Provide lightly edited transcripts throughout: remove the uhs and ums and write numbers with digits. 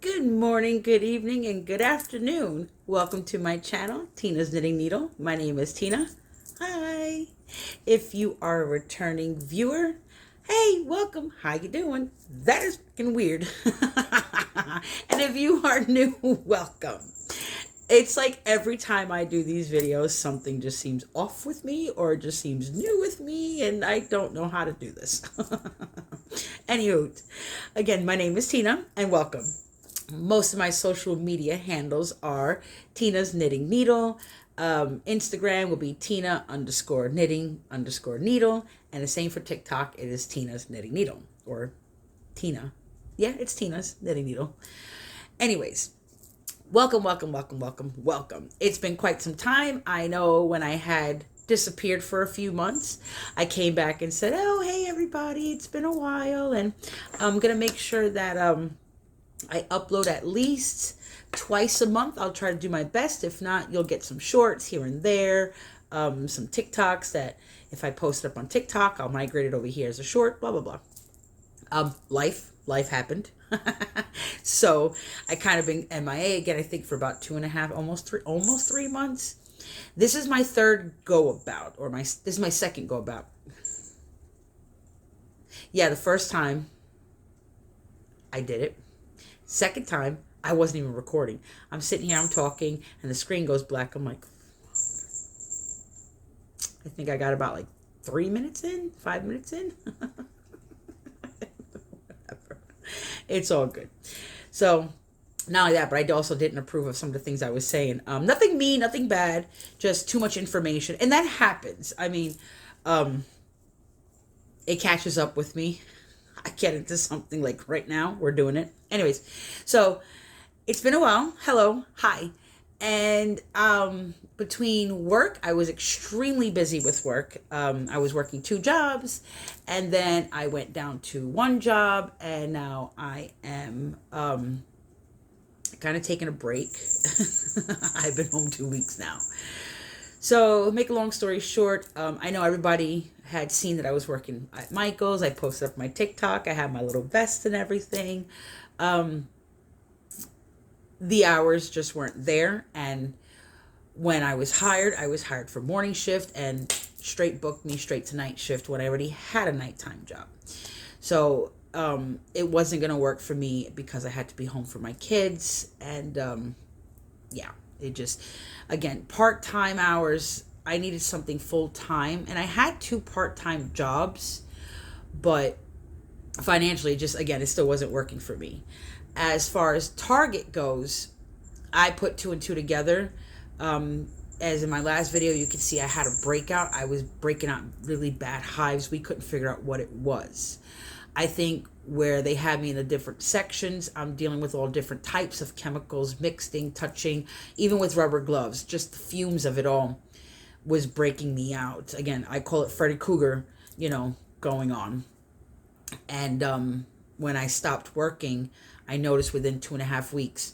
Good morning, good evening, and good afternoon. Welcome to my channel, Tina's Knitting Needle. My name is Tina. Hi. If you are a returning viewer, hey, welcome. How you doing? That is fucking weird. And if you are new, welcome. It's like every time I do these videos, something just seems off with me or just seems new with me, and I don't know how to do this. Anywho, again, my name is Tina, and welcome. Most of my social media handles are Tina's Knitting Needle. Instagram will be Tina _ knitting _ needle. And the same for TikTok. It is Tina's Knitting Needle. Or Tina. Yeah, it's Tina's Knitting Needle. Anyways, welcome. It's been quite some time. I know when I had disappeared for a few months, I came back and said, oh, hey, everybody, it's been a while. And I'm going to make sure that I upload at least twice a month. I'll try to do my best. If not, you'll get some shorts here and there, some TikToks that if I post it up on TikTok, I'll migrate it over here as a short, blah, blah, blah. Life happened. So I kind of been MIA again, I think for about 2.5, almost 3 months. This is my third go about, or this is my second go about. Yeah, the first time I did it. Second time, I wasn't even recording. I'm sitting here, I'm talking, and the screen goes black. I'm like, I think I got about like 3 minutes in, 5 minutes in. Whatever. It's all good. So, not only that, but I also didn't approve of some of the things I was saying. Nothing mean, nothing bad, just too much information. And that happens. I mean, it catches up with me. I get into something like right now. We're doing it. Anyways, so it's been a while. Hello. Hi. And between work, I was extremely busy with work. I was working 2 jobs, and then I went down to 1 job, and now I am kind of taking a break. I've been home 2 weeks now. So, make a long story short, I know everybody had seen that I was working at Michael's. I posted up my TikTok. I had my little vest and everything. The hours just weren't there. And when I was hired for morning shift and straight booked me straight to night shift when I already had a nighttime job. So, it wasn't going to work for me because I had to be home for my kids. And, yeah. It just, again, part-time hours. I needed something full-time. And I had 2 part-time jobs. But financially, just, again, it still wasn't working for me. As far as Target goes, I put 2 and 2 together. As in my last video, you can see I had a breakout. I was breaking out really bad hives. We couldn't figure out what it was. I think where they had me in the different sections, I'm dealing with all different types of chemicals, mixing, touching, even with rubber gloves. Just the fumes of it all was breaking me out. Again, I call it Freddy Krueger, going on. And when I stopped working, I noticed within 2.5 weeks,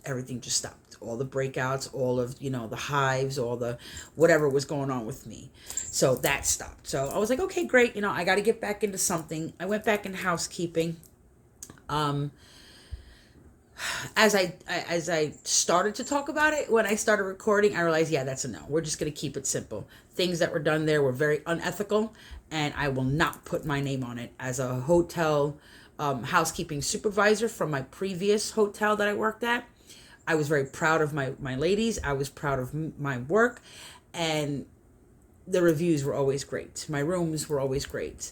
everything just stopped. All the breakouts, all of, the hives, all the whatever was going on with me. So that stopped. So I was like, okay, great. I got to get back into something. I went back into housekeeping. As I started to talk about it, when I started recording, I realized, yeah, that's a no. We're just going to keep it simple. Things that were done there were very unethical, and I will not put my name on it. As a hotel housekeeping supervisor from my previous hotel that I worked at, I was very proud of my ladies. I was proud of my work, and the reviews were always great. My rooms were always great.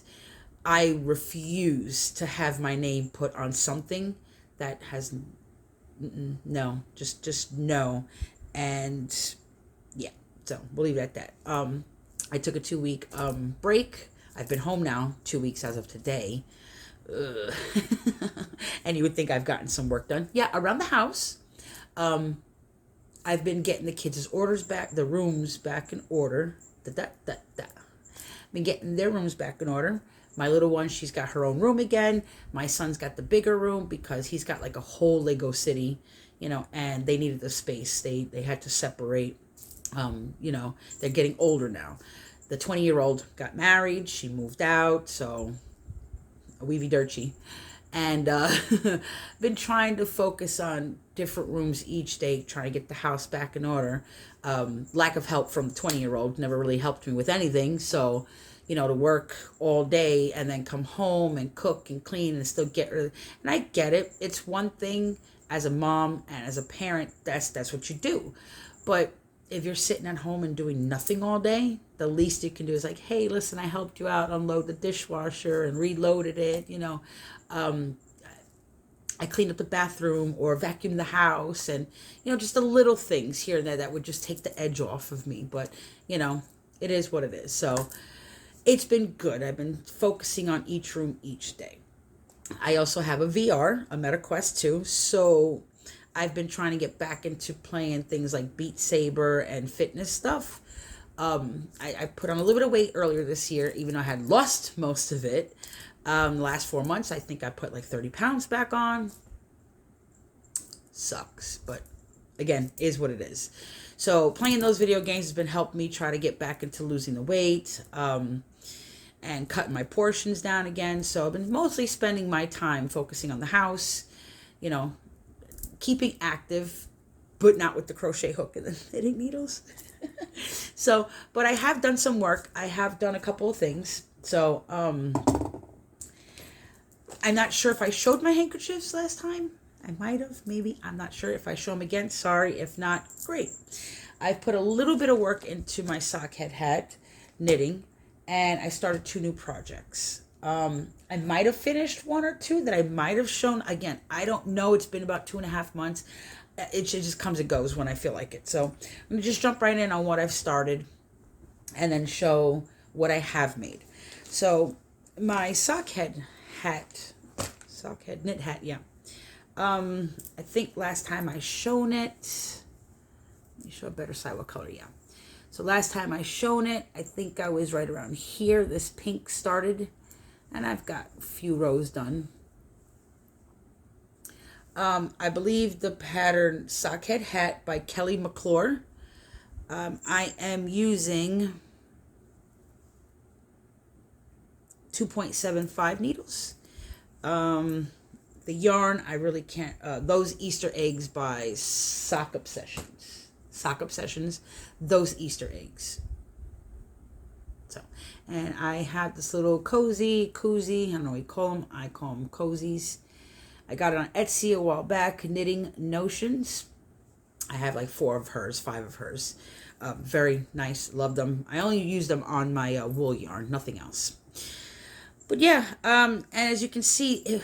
I refuse to have my name put on something that has no, just no. And yeah, so we'll leave it at that. I took a 2-week break. I've been home now 2 weeks as of today. And you would think I've gotten some work done. Yeah, around the house. I've been getting the kids' orders back, the rooms back in order. Been getting their rooms back in order. My little one, she's got her own room again. My son's got the bigger room because he's got like a whole Lego city, and they needed the space. They had to separate. They're getting older now. The 20-year-old got married. She moved out, so a weevy dirty. And been trying to focus on different rooms each day, trying to get the house back in order. Lack of help from the 20-year-old never really helped me with anything. So, to work all day and then come home and cook and clean and still get rid of, and I get it. It's one thing as a mom and as a parent, that's what you do. But if you're sitting at home and doing nothing all day, the least you can do is like, hey, listen, I helped you out unload the dishwasher and reloaded it, I cleaned up the bathroom or vacuumed the house, and just the little things here and there that would just take the edge off of me. But it is what it is. So it's been good. I've been focusing on each room each day. I also have a VR, a Meta Quest 2, so I've been trying to get back into playing things like Beat Saber and fitness stuff. I put on a little bit of weight earlier this year, even though I had lost most of it. The last 4 months, I think I put like 30 pounds back on. Sucks, but again, is what it is. So playing those video games has been helping me try to get back into losing the weight, and cutting my portions down again. So I've been mostly spending my time focusing on the house, keeping active, but not with the crochet hook and the knitting needles. So, but I have done some work. I have done a couple of things. So, I'm not sure if I showed my handkerchiefs last time. I might have, maybe. I'm not sure. If I show them again, sorry. If not, great. I've put a little bit of work into my sock head hat knitting, and I started 2 new projects. I might have finished 1 or 2 that I might have shown. Again, I don't know. It's been about 2.5 months. It just comes and goes when I feel like it. So I'm going to just jump right in on what I've started and then show what I have made. So my sock head knit hat, yeah. I think last time I shown it, let me show a better side, what color, yeah. So last time I shown it, I think I was right around here. This pink started, and I've got a few rows done. I believe the pattern Sockhead Hat by Kelly McClure. I am using 2.75 needles. The yarn, I really can't, those Easter eggs by Sock Obsessions, those Easter eggs. So, and I have this little koozie, I don't know what you call them, I call them cozies. I got it on Etsy a while back, Knitting Notions. I have like 4 of hers, 5 of hers. Very nice, love them. I only use them on my wool yarn, nothing else. But yeah, and as you can see, it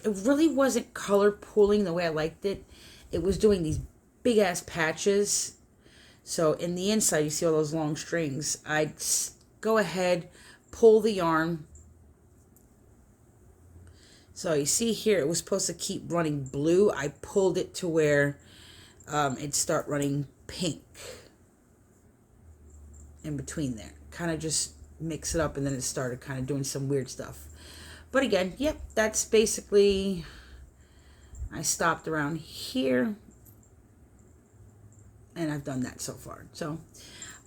really wasn't color pooling the way I liked it. It was doing these big ass patches. So in the inside, you see all those long strings. I'd go ahead, pull the yarn. So you see here, it was supposed to keep running blue. I pulled it to where it'd start running pink in between there. Kind of just mix it up, and then it started kind of doing some weird stuff. But again, yep, that's basically, I stopped around here, and I've done that so far. So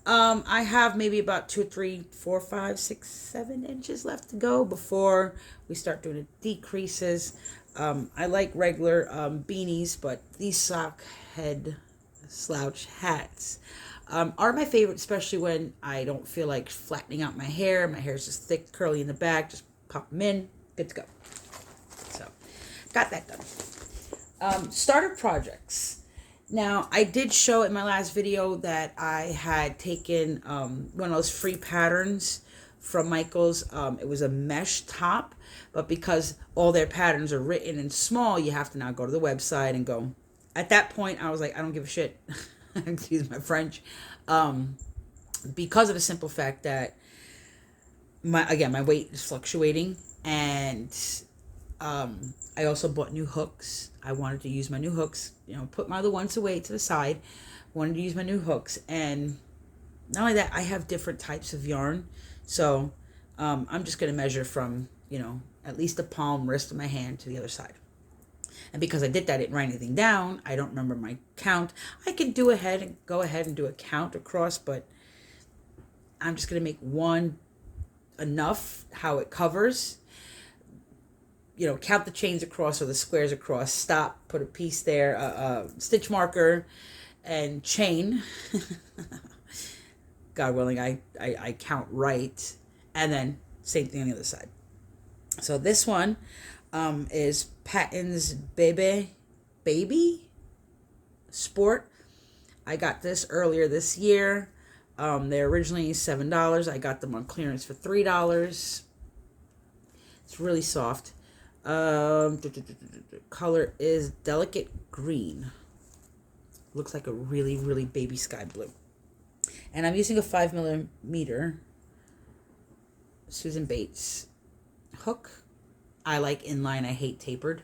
I have maybe about 2, 3, 4, 5, 6, 7 inches left to go before we start doing the decreases. I like regular beanies, but these sock head slouch hats are my favorite, especially when I don't feel like flattening out my hair. My hair is just thick, curly in the back. Just pop them in, good to go. So, got that done. Starter projects. Now, I did show in my last video that I had taken one of those free patterns from Michaels. It was a mesh top, but because all their patterns are written in small, you have to now go to the website and go. At that point, I was like, I don't give a shit. Excuse my French. Because of the simple fact that my weight is fluctuating, and I also bought new hooks. I wanted to use my new hooks, put my other ones away to the side. Wanted to use my new hooks, and not only that, I have different types of yarn. So I'm just going to measure from, at least the palm, wrist of my hand to the other side. And because I did that, I didn't write anything down. I don't remember my count. I can go ahead and do a count across, but I'm just going to make one enough how it covers. you know, count the chains across or the squares across, stop, put a piece there, stitch marker, and chain. God willing, I count right, and then same thing on the other side. So this one is Patton's Baby Sport. I got this earlier this year. They're originally $7. I got them on clearance for $3. It's really soft. Color is delicate green. Looks like a really, really baby sky blue. And I'm using a 5mm Susan Bates hook. I like inline. I hate tapered.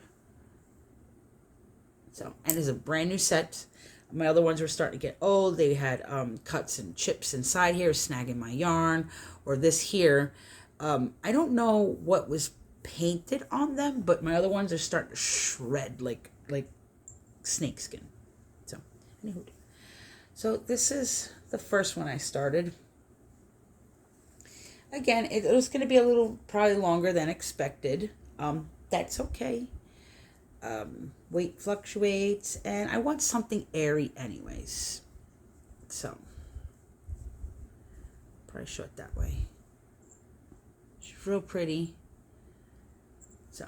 So, and it's a brand new set. My other ones were starting to get old. They had cuts and chips inside here, snagging my yarn. Or this here, I don't know what was painted on them, but my other ones are starting to shred like snake skin. So, anywho. So this is the first one I started. Again, it was going to be a little probably longer than expected. That's okay. Weight fluctuates, and I want something airy anyways. So, probably show it that way. It's real pretty. So,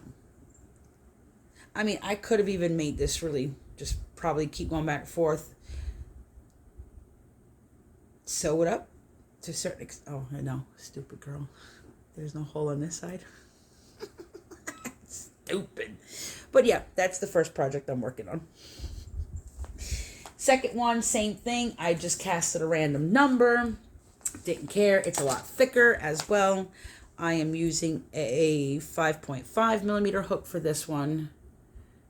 I mean, I could have even made this really just probably keep going back and forth. Sew it up to a certain extent. Oh, I know. Stupid girl. There's no hole on this side. Stupid. But yeah, that's the first project I'm working on. Second one, same thing. I just casted a random number. Didn't care. It's a lot thicker as well. I am using a 5.5mm hook for this one.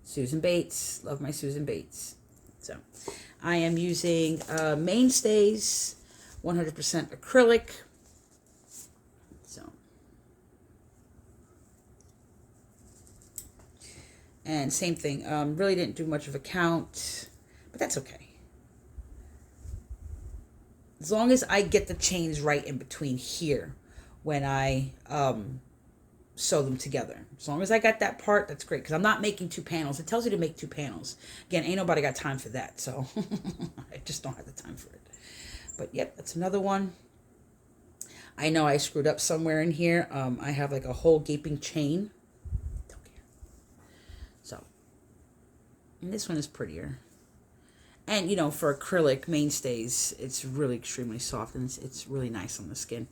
Susan Bates. Love my Susan Bates. So I am using Mainstays 100% acrylic. So, and same thing. Really didn't do much of a count, but that's okay. As long as I get the chains right in between here when I sew them together. As long as I got that part, that's great. Because I'm not making 2 panels. It tells you to make 2 panels. Again, ain't nobody got time for that. So I just don't have the time for it. But yep, that's another one. I know I screwed up somewhere in here. I have like a whole gaping chain. Don't care. So, and this one is prettier. And, you know, for acrylic Mainstays, it's really extremely soft and it's really nice on the skin.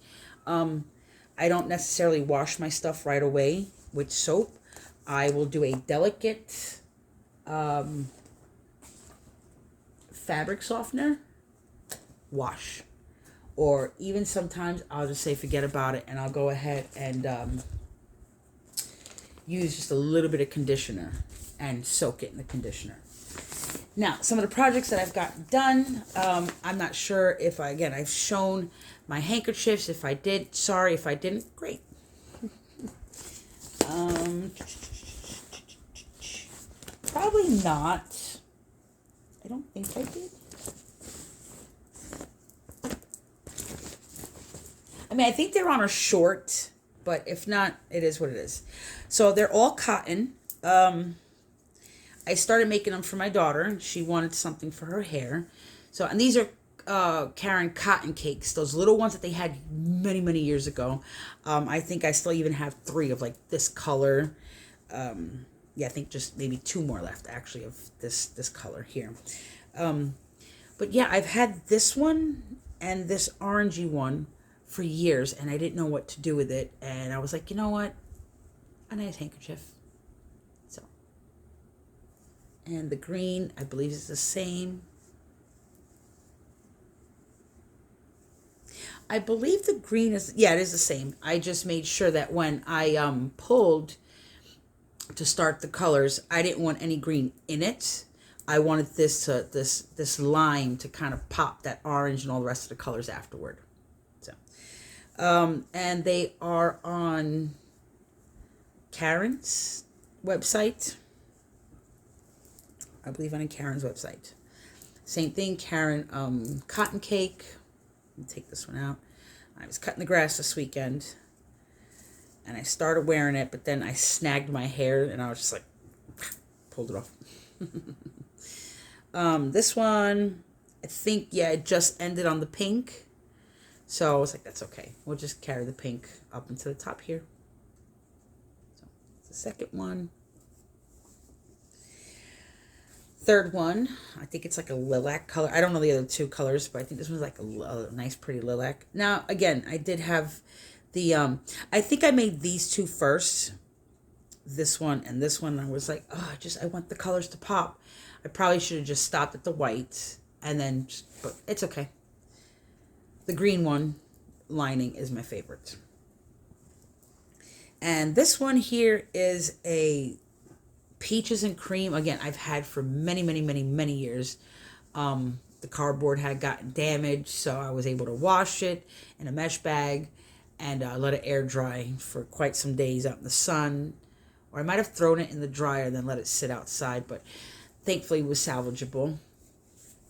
I don't necessarily wash my stuff right away with soap. I will do a delicate fabric softener wash. Or even sometimes I'll just say forget about it and I'll go ahead and use just a little bit of conditioner and soak it in the conditioner. Now, some of the projects that I've gotten done, I'm not sure if I've shown my handkerchiefs. If I did, sorry. If I didn't, great. Probably not. I don't think I did. I mean, I think they're on a short, but if not, it is what it is. So they're all cotton. I started making them for my daughter. She wanted something for her hair. So, and these are Karen cotton cakes, those little ones that they had many, many years ago. I think I still even have 3 of like this color. Yeah, I think just maybe 2 more left actually of this color here. But yeah, I've had this one and this orangey one for years, and I didn't know what to do with it. And I was like, you know what? A nice handkerchief. So, and the green, I believe, is the same. I believe the green is, yeah, it is the same. I just made sure that when I pulled to start the colors, I didn't want any green in it. I wanted this lime to kind of pop that orange and all the rest of the colors afterward. So, and they are on Karen's website. I believe on Karen's website. Same thing, Karen cotton cake. Let me take this one out. I was cutting the grass this weekend. and I started wearing it, but then I snagged my hair and I was just like, pulled it off. This one, I think, yeah, it just ended on the pink. So I was like, that's okay. We'll just carry the pink up into the top here. So it's the second one. Third one, I think it's like a lilac color. I don't know the other two colors, but I think this one's like a nice, pretty lilac. Now, again, I did have the, I think I made these two first. This one and this one. I was like, oh, I want the colors to pop. I probably should have just stopped at the white and then, but it's okay. The green one lining is my favorite. And this one here is a peaches and cream. Again, I've had for many, many, many, many years. The cardboard had gotten damaged, so I was able to wash it in a mesh bag and let it air dry for quite some days out in the sun. Or I might have thrown it in the dryer and then let it sit outside, but thankfully it was salvageable.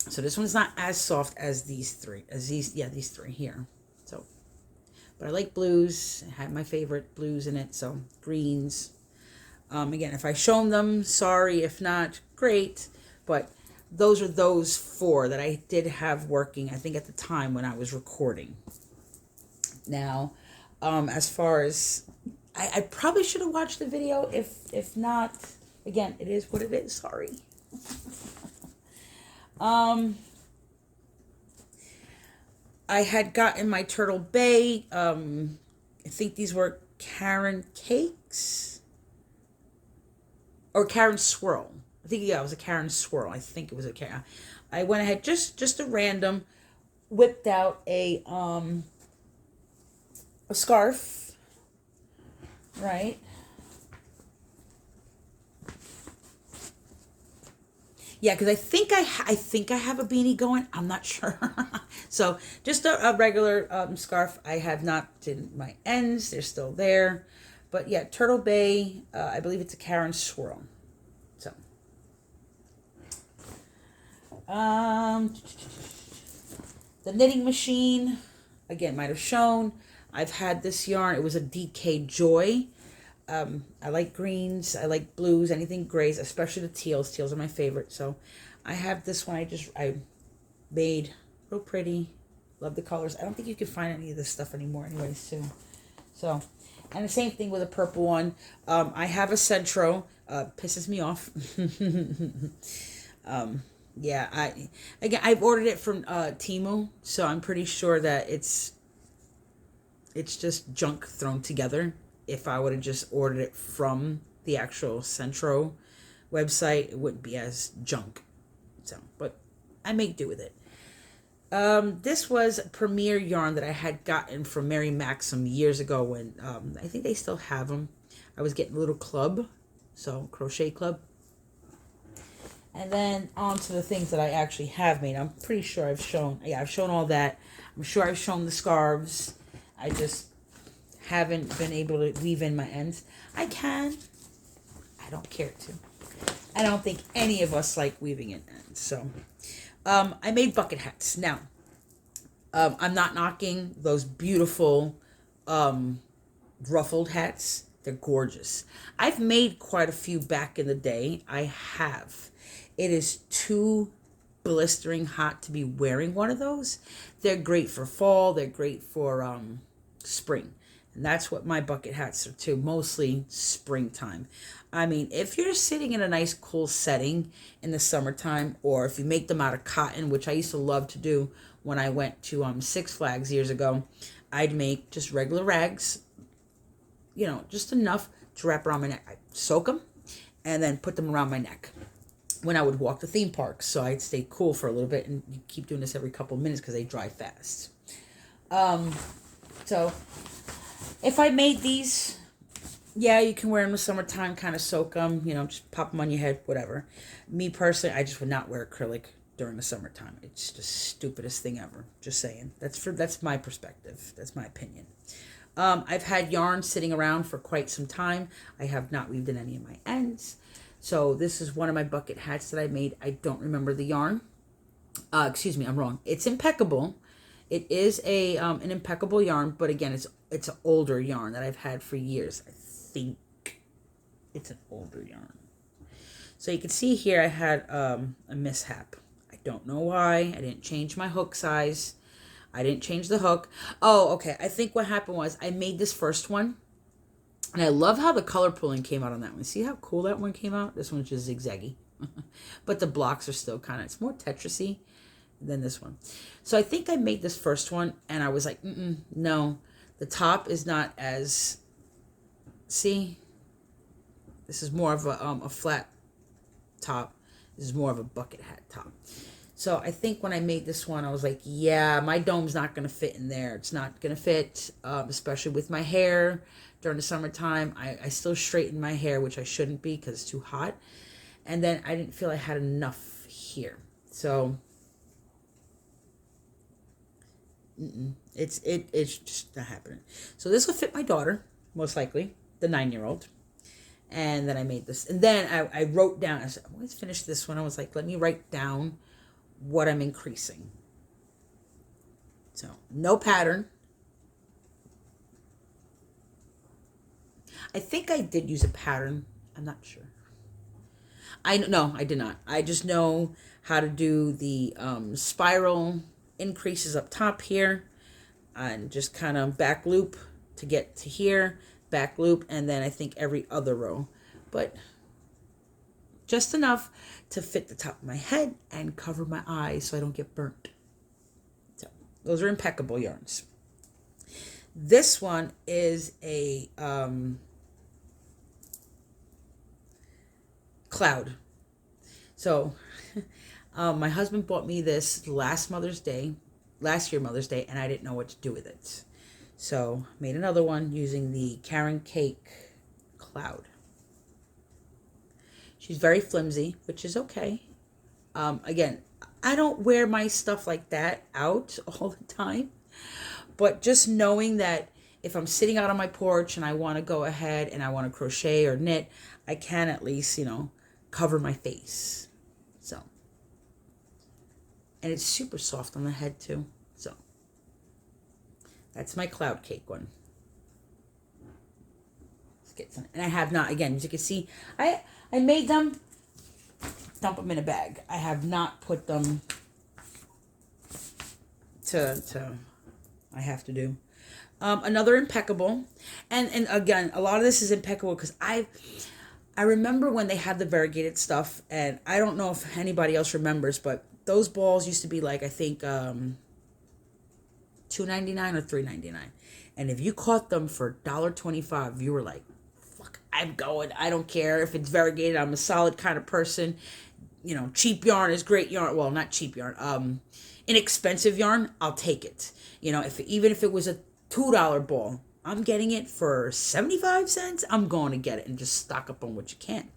So this one's not as soft as these three, these three here. So, but I like blues. I had my favorite blues in it, so greens. Again, if I shown them, sorry. If not, great. But those are those four that I did have working, I think, at the time when I was recording. Now, as far as, I probably should have watched the video. If not, again, it is what it is. Sorry. I had gotten my Turtle Bay. I think these were Karen Cakes or Karen Swirl. I think, yeah, it was a Karen Swirl. I think it was a Karen. I went ahead, just a random, whipped out a scarf, right? Yeah, because I think I have a beanie going. I'm not sure. So just a regular scarf. I have not did my ends. They're still there. But yeah, Turtle Bay. I believe it's a Karen Swirl. So. The knitting machine. Again, might have shown. I've had this yarn. It was a DK Joy. I like greens. I like blues. Anything grays, especially the teals. Teals are my favorite. So I have this one. I made real pretty. Love the colors. I don't think you can find any of this stuff anymore anyways too. So, and the same thing with a purple one. I have a Centro. Pisses me off. Yeah, I've ordered it from Temu, so I'm pretty sure that it's just junk thrown together. If I would have just ordered it from the actual Centro website, it wouldn't be as junk. So, but I make do with it. This was Premier yarn that I had gotten from Mary Maxim years ago when I think they still have them. I was getting a little club, so crochet club. And then on to the things that I actually have made. I'm pretty sure I've shown. Yeah, I've shown all that. I'm sure I've shown the scarves. I just haven't been able to weave in my ends. I can. I don't care to. I don't think any of us like weaving in ends. So, I made bucket hats. Now, I'm not knocking those beautiful ruffled hats. They're gorgeous. I've made quite a few back in the day. I have. It is too blistering hot to be wearing one of those. They're great for fall. They're great for spring. And that's what my bucket hats are too, mostly springtime. I mean, if you're sitting in a nice cool setting in the summertime, or if you make them out of cotton, which I used to love to do when I went to Six Flags years ago, I'd make just regular rags, you know, just enough to wrap around my neck. I'd soak them and then put them around my neck when I would walk the theme parks. So I'd stay cool for a little bit, and you keep doing this every couple of minutes because they dry fast. So if I made these, yeah, you can wear them in the summertime, kind of soak them, you know, just pop them on your head, whatever. Me personally, I just would not wear acrylic during the summertime. It's the stupidest thing ever. Just saying. That's my perspective. That's my opinion. I've had yarn sitting around for quite some time. I have not weaved in any of my ends. So this is one of my bucket hats that I made. I don't remember the yarn. Excuse me, I'm wrong. It's impeccable. It is a an impeccable yarn, but again, it's an older yarn that I've had for years. I think it's an older yarn. So you can see here I had a mishap. I don't know why. I didn't change my hook size. I didn't change the hook. Oh, okay. I think what happened was I made this first one. And I love how the color pulling came out on that one. See how cool that one came out? This one's just zigzaggy. But the blocks are still kind of, it's more Tetris-y than this one. So I think I made this first one and I was like, no. The top is not as, see? This is more of a flat top. This is more of a bucket hat top. So I think when I made this one, I was like, yeah, my dome's not going to fit in there. It's not going to fit, especially with my hair during the summertime. I still straighten my hair, which I shouldn't be because it's too hot. And then I didn't feel I had enough here. So it's just not happening. So this will fit my daughter, most likely, the 9-year-old. And then I made this. And then I wrote down, I said, let's finish this one. I was like, let me write down what I'm increasing. So no pattern. I think I did use a pattern. I'm not sure. No, I did not. I just know how to do the spiral increases up top here and just kind of back loop to get to here, back loop, and then I think every other row. But just enough to fit the top of my head and cover my eyes so I don't get burnt. So those are impeccable yarns. This one is a cloud. So my husband bought me this last year Mother's Day, and I didn't know what to do with it. So made another one using the Karen Cake cloud. She's very flimsy, which is okay. Again, I don't wear my stuff like that out all the time. But just knowing that if I'm sitting out on my porch and I want to go ahead and I want to crochet or knit, I can at least, cover my face. So. And it's super soft on the head too. So. That's my cloud cake one. Let's get some. And I have not, again, as you can see, I made them, dump them in a bag. I have not put them to I have to do. Another impeccable. And again, a lot of this is impeccable because I remember when they had the variegated stuff, and I don't know if anybody else remembers, but those balls used to be like, I think, $2.99 or $3.99. And if you caught them for $1.25, you were like, I'm going. I don't care if it's variegated. I'm a solid kind of person. Cheap yarn is great yarn. Well, not cheap yarn. Inexpensive yarn, I'll take it. Even if it was a $2 ball, I'm getting it for 75 cents. I'm going to get it and just stock up on what you can.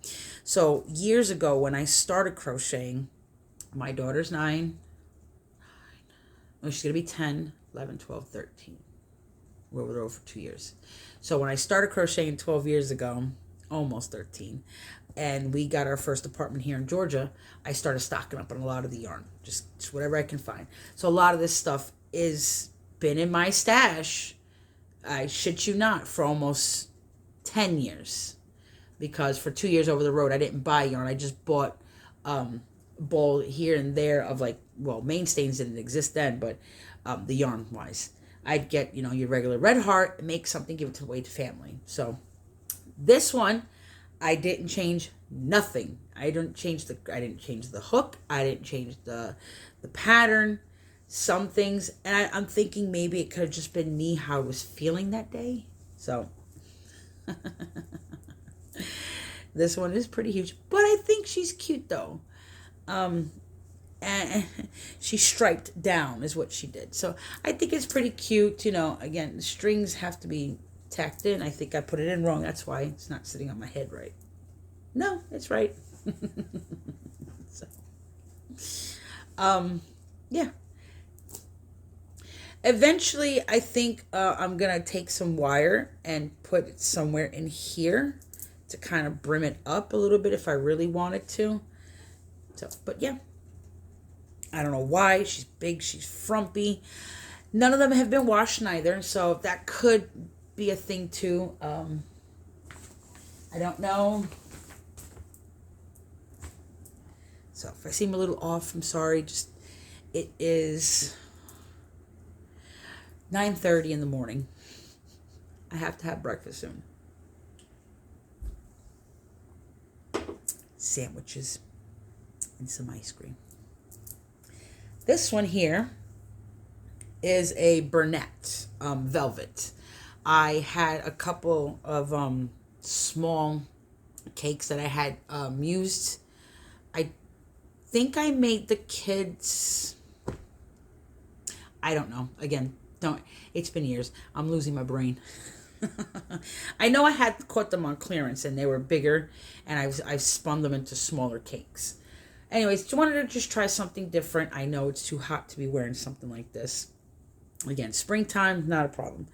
So years ago when I started crocheting, my daughter's 9. Oh, she's going to be 10, 11, 12, 13. We're with her for 2 years. So when I started crocheting 12 years ago, almost 13, and we got our first apartment here in Georgia, I started stocking up on a lot of the yarn, just whatever I can find. So a lot of this stuff is been in my stash, I shit you not, for almost 10 years. Because for 2 years over the road, I didn't buy yarn. I just bought a bowl here and there of mainstays didn't exist then, but the yarn wise. I'd get, your regular red heart, make something, give it away to family. So this one, I didn't change nothing. I didn't change the hook. I didn't change the pattern. Some things, and I'm thinking maybe it could have just been me, how I was feeling that day. So this one is pretty huge, but I think she's cute though. And she striped down is what she did. So I think it's pretty cute. Again, the strings have to be tacked in. I think I put it in wrong. That's why it's not sitting on my head right. No, it's right. So, yeah. Eventually, I think I'm going to take some wire and put it somewhere in here to kind of brim it up a little bit if I really wanted to. So, but yeah. I don't know why. She's big. She's frumpy. None of them have been washed neither, so that could be a thing too. I don't know. So if I seem a little off, I'm sorry. Just it is 9:30 in the morning. I have to have breakfast soon. Sandwiches and some ice cream. This one here is a Burnett velvet. I had a couple of small cakes that I had used. I think I made the kids, I don't know. Again, it's been years. I'm losing my brain. I know I had caught them on clearance and they were bigger, and I spun them into smaller cakes. Anyways, just wanted to just try something different. I know it's too hot to be wearing something like this. Again, springtime, not a problem.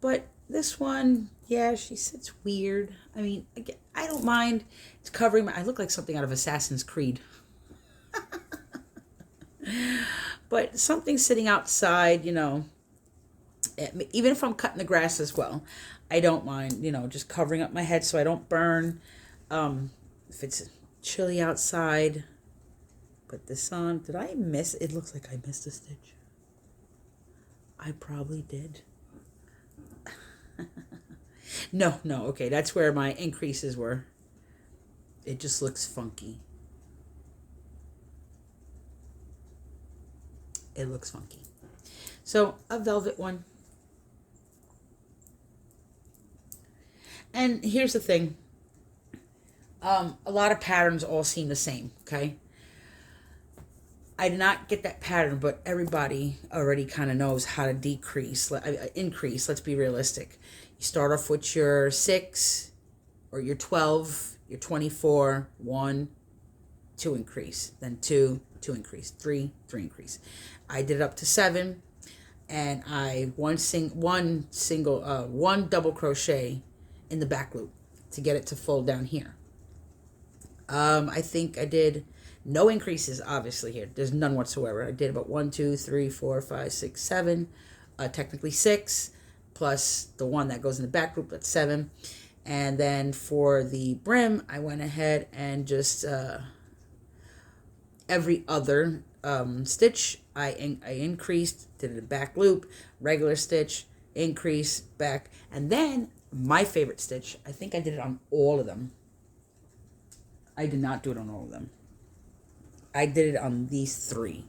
But this one, yeah, she sits weird. I mean, again, I don't mind. It's covering my, I look like something out of Assassin's Creed. But something sitting outside, you know, even if I'm cutting the grass as well, I don't mind, you know, just covering up my head so I don't burn. If it's chilly outside, put this on. Did I miss? It looks like I missed a stitch. I probably did. No, okay, that's where my increases were. It just looks funky. It looks funky. So, a velvet one. And here's the thing. A lot of patterns all seem the same, okay? I did not get that pattern, but everybody already kind of knows how to increase. Let's be realistic. You start off with your 6 or your 12, your 24, 1, 2 increase, then 2 increase, 3 increase. I did it up to 7, and I one double crochet in the back loop to get it to fold down here. I think I did no increases, obviously, here. There's none whatsoever. I did about 1, 2, 3, 4, 5, 6, 7. Technically 6, plus the one that goes in the back loop, that's 7. And then for the brim, I went ahead and just every other stitch, I increased, did a back loop, regular stitch, increase, back. And then my favorite stitch, I think I did it on all of them. I did not do it on all of them. I did it on these 3.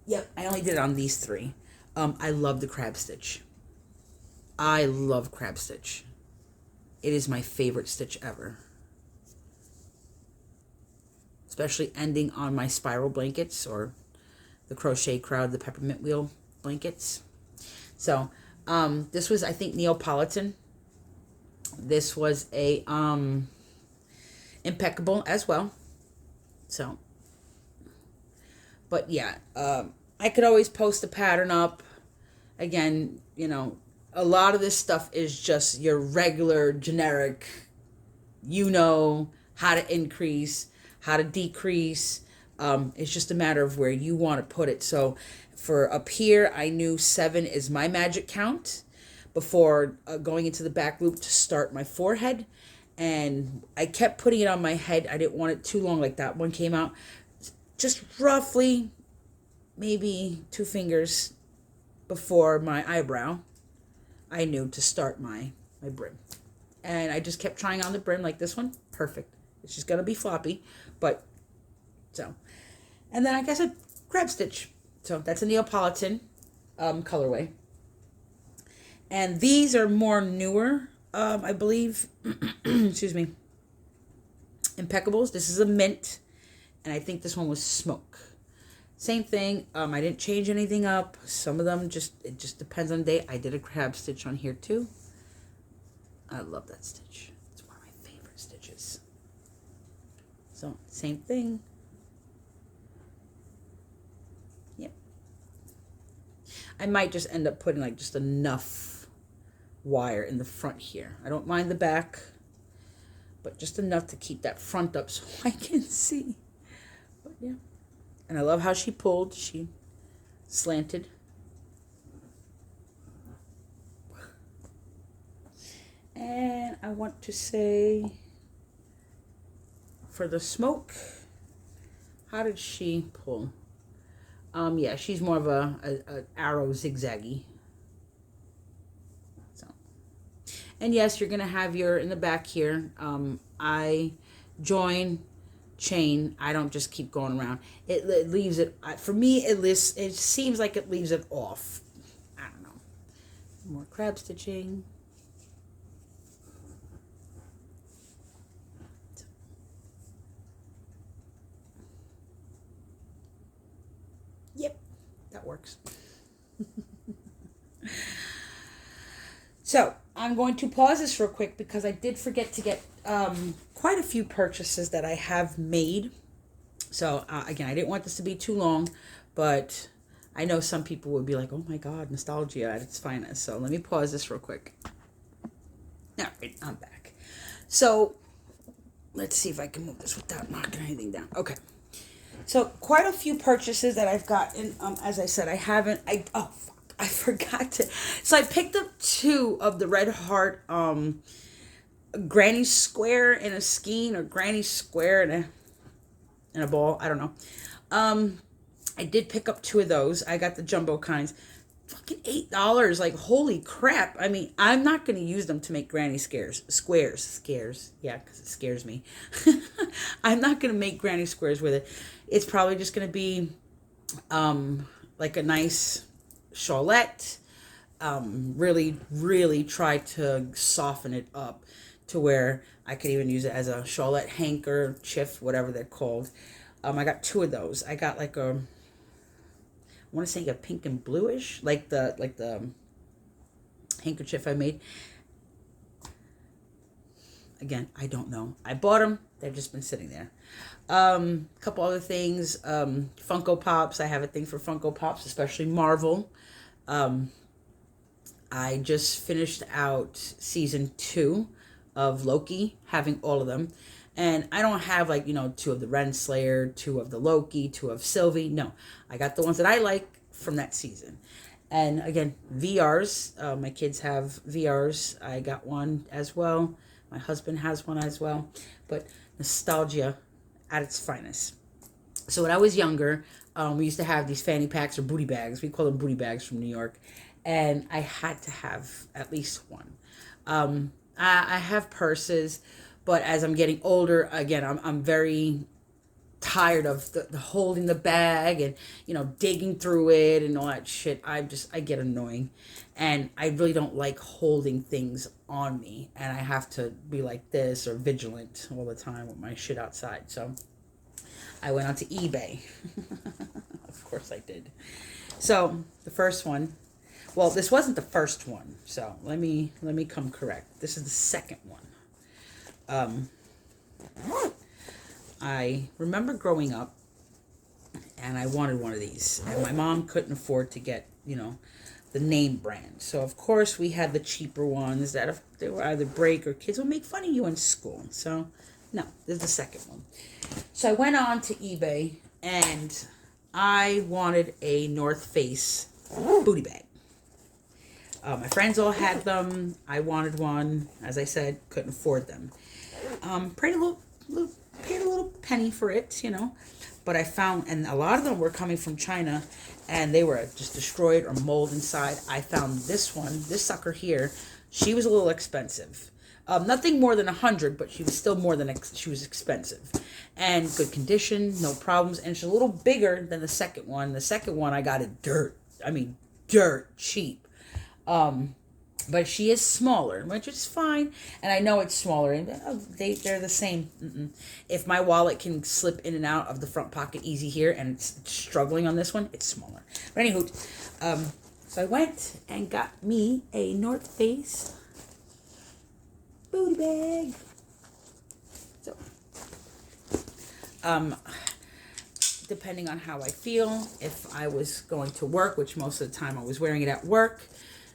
Yep, I only did it on these 3. I love the crab stitch. I love crab stitch. It is my favorite stitch ever. Especially ending on my spiral blankets or the Crochet Crowd, the peppermint wheel blankets. So, this was, I think, Neapolitan. This was a impeccable as well. So, but yeah, I could always post a pattern up. Again, you know, a lot of this stuff is just your regular generic, you know, how to increase, how to decrease. It's just a matter of where you want to put it. So for up here, I knew 7 is my magic count before going into the back loop to start my forehead. And I kept putting it on my head. I didn't want it too long like that one came out. Just roughly, maybe 2 fingers before my eyebrow, I knew to start my brim. And I just kept trying on the brim like this one. Perfect. It's just going to be floppy. But, so. And then I guess a crab stitch. So that's a Neapolitan colorway. And these are more newer, I believe. Excuse me. Impeccables. This is a mint. And I think this one was smoke. Same thing. I didn't change anything up. Some of them it just depends on the day. I did a crab stitch on here too. I love that stitch. It's one of my favorite stitches. So same thing. Yep. I might just end up putting like just enough wire in the front here. I don't mind the back, but just enough to keep that front up so I can see. But yeah. And I love how she pulled. She slanted. And I want to say, for the smoke, how did she pull? Yeah, she's more of a arrow zigzaggy. So, and yes, you're gonna have your in the back here. I join chain. I don't just keep going around. It leaves it for me. It seems like it leaves it off. I don't know. More crab stitching. Yep, that works. So I'm going to pause this real quick because I did forget to get quite a few purchases that I have made. So again, I didn't want this to be too long, but I know some people would be like, oh my God, nostalgia at its finest. So let me pause this real quick. All right, I'm back. So let's see if I can move this without knocking anything down. Okay. So quite a few purchases that I've gotten. As I said, I forgot to. So I picked up 2 of the Red Heart Granny Square in a skein, or Granny Square in a ball. I don't know. I did pick up 2 of those. I got the jumbo kinds. Fucking $8. Like, holy crap. I mean, I'm not going to use them to make granny squares. Yeah, because it scares me. I'm not going to make granny squares with it. It's probably just going to be like a nice shawlette. Really, really try to soften it up to where I could even use it as a shawlette handkerchief, whatever they're called. I got 2 of those. I got like I want to say a pink and bluish, like the handkerchief I made. Again, I don't know. I bought them. They've just been sitting there. A couple other things. Funko Pops. I have a thing for Funko Pops, especially Marvel. I just finished out season 2 of Loki, having all of them. And I don't have 2 of the Renslayer, 2 of the Loki, 2 of Sylvie. No, I got the ones that I like from that season. And again, VRs. My kids have VRs. I got one as well. My husband has one as well. But nostalgia at its finest. So when I was younger, we used to have these fanny packs or booty bags. We call them booty bags from New York. And I had to have at least one. I have purses. But as I'm getting older, again, I'm very tired of the holding the bag and, digging through it and all that shit. I get annoying. And I really don't like holding things on me. And I have to be like this or vigilant all the time with my shit outside. So I went onto eBay. Of course I did. So the first one. Well, this wasn't the first one. So let me come correct. This is the second one. I remember growing up and I wanted one of these, and my mom couldn't afford to get, the name brand. So of course we had the cheaper ones that if they were either break or kids would make fun of you in school. So no, this is the second one. So I went on to eBay and I wanted a North Face booty bag. My friends all had them. I wanted one. As I said, couldn't afford them. Paid a little penny for it, But I found, and a lot of them were coming from China, and they were just destroyed or mold inside. I found this one, this sucker here. She was a little expensive. Nothing more than 100, but she was still more than she was expensive, and good condition, no problems. And she's a little bigger than the second one. The second one I got it dirt cheap. But she is smaller, which is fine. And I know it's smaller. And they're the same. If my wallet can slip in and out of the front pocket easy here, and it's struggling on this one, it's smaller. But anywho, so I went and got me a North Face booty bag. So, depending on how I feel, if I was going to work, which most of the time I was wearing it at work,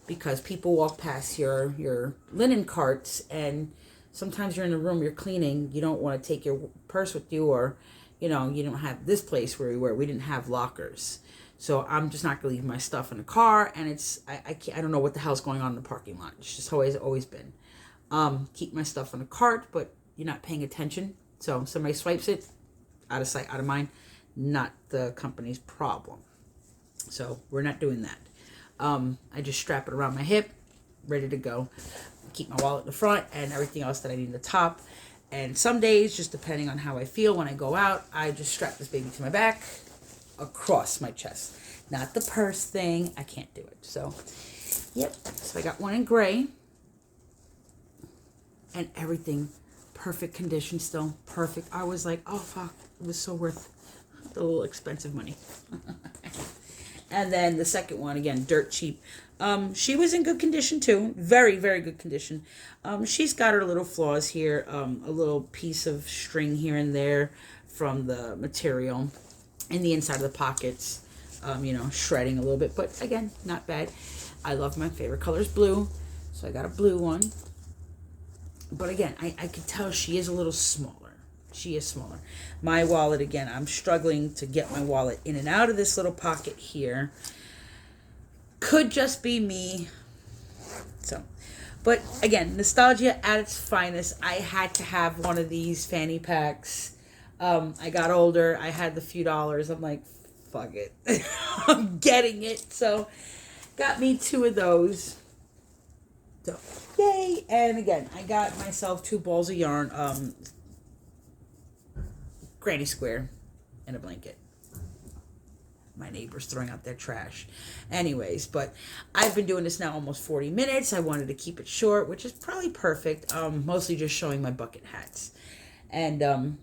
because people walk past your linen carts, and sometimes you're in the room, you're cleaning, you don't want to take your purse with you, or you know, you don't have this place where we were. We didn't have lockers. So I'm just not going to leave my stuff in the car. And I can't, I don't know what the hell's going on in the parking lot. It's just always been. Keep my stuff in a cart, but you're not paying attention. So somebody swipes it, out of sight, out of mind. Not the company's problem. So we're not doing that. I just strap it around my hip, ready to go. Keep my wallet in the front and everything else that I need in the top. And some days, just depending on how I feel when I go out, I just strap this baby to my back, across my chest. Not the purse thing. I can't do it. So, yep. So I got one in gray. And everything, perfect condition still. Perfect. I was like, oh, fuck. It was so worth the little expensive money. And then the second one, again, dirt cheap. She was in good condition too. Very, very good condition. She's got her little flaws here. A little piece of string here and there from the material in the inside of the pockets. You know, shredding a little bit. But again, not bad. I love my favorite color is blue. So I got a blue one. But again, I could tell she is a little smaller. She is smaller. My wallet, again, I'm struggling to get my wallet in and out of this little pocket here. Could just be me. So, but again, nostalgia at its finest. I had to have one of these fanny packs. I got older. I had the few dollars. I'm like, fuck it. I'm getting it. So, got me 2 of those. So, yay. And again, I got myself 2 balls of yarn. Granny square and a blanket. My neighbor's throwing out their trash. Anyways, but I've been doing this now almost 40 minutes. I wanted to keep it short, which is probably perfect. Mostly just showing my bucket hats. And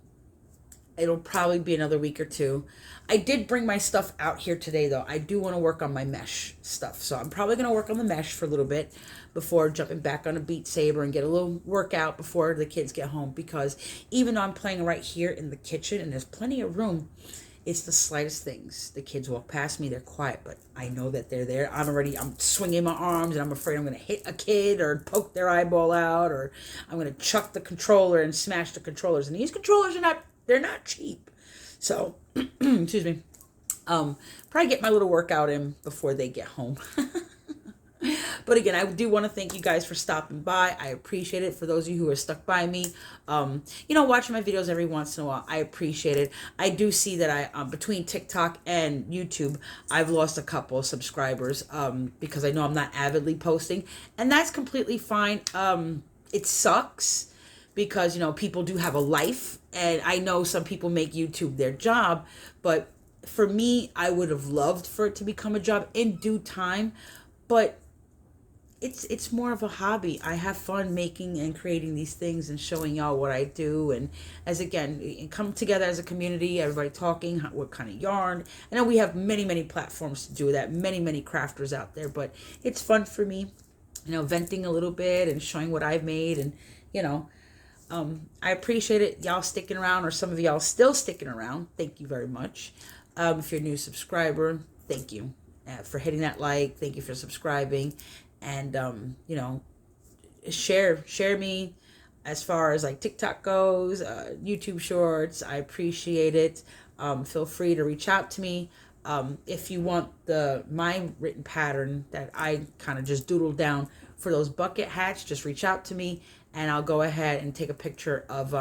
it'll probably be another week or 2. I did bring my stuff out here today, though. I do want to work on my mesh stuff. So I'm probably going to work on the mesh for a little bit before jumping back on a Beat Saber and get a little workout before the kids get home. Because even though I'm playing right here in the kitchen and there's plenty of room, it's the slightest things. The kids walk past me, they're quiet, but I know that they're there. I'm swinging my arms and I'm afraid I'm going to hit a kid or poke their eyeball out, or I'm going to chuck the controller and smash the controllers. And these controllers they're not cheap. So, excuse me. Probably get my little workout in before they get home. But again, I do want to thank you guys for stopping by. I appreciate it. For those of you who are stuck by me, you know, watching my videos every once in a while, I appreciate it. I do see that between TikTok and YouTube, I've lost a couple of subscribers because I know I'm not avidly posting, and that's completely fine. It sucks because, you know, people do have a life, and I know some people make YouTube their job, but for me, I would have loved for it to become a job in due time, but it's more of a hobby. I have fun making and creating these things and showing y'all what I do. And as again, come together as a community, everybody talking, what kind of yarn. I know we have many platforms to do that, many crafters out there, but it's fun for me, you know, venting a little bit and showing what I've made. And, you know, I appreciate it. Y'all sticking around, or some of y'all still sticking around. Thank you very much. If you're a new subscriber, thank you for hitting that like. Thank you for subscribing. And, you know, share me as far as like TikTok goes, YouTube shorts. I appreciate it. Feel free to reach out to me. If you want my written pattern that I kind of just doodled down for those bucket hats, just reach out to me and I'll go ahead and take a picture of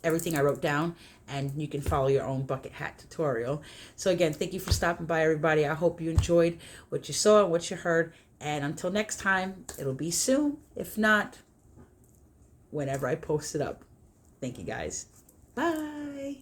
everything I wrote down, and you can follow your own bucket hat tutorial. So again, thank you for stopping by, everybody. I hope you enjoyed what you saw and what you heard. And until next time, it'll be soon. If not, whenever I post it up. Thank you guys. Bye.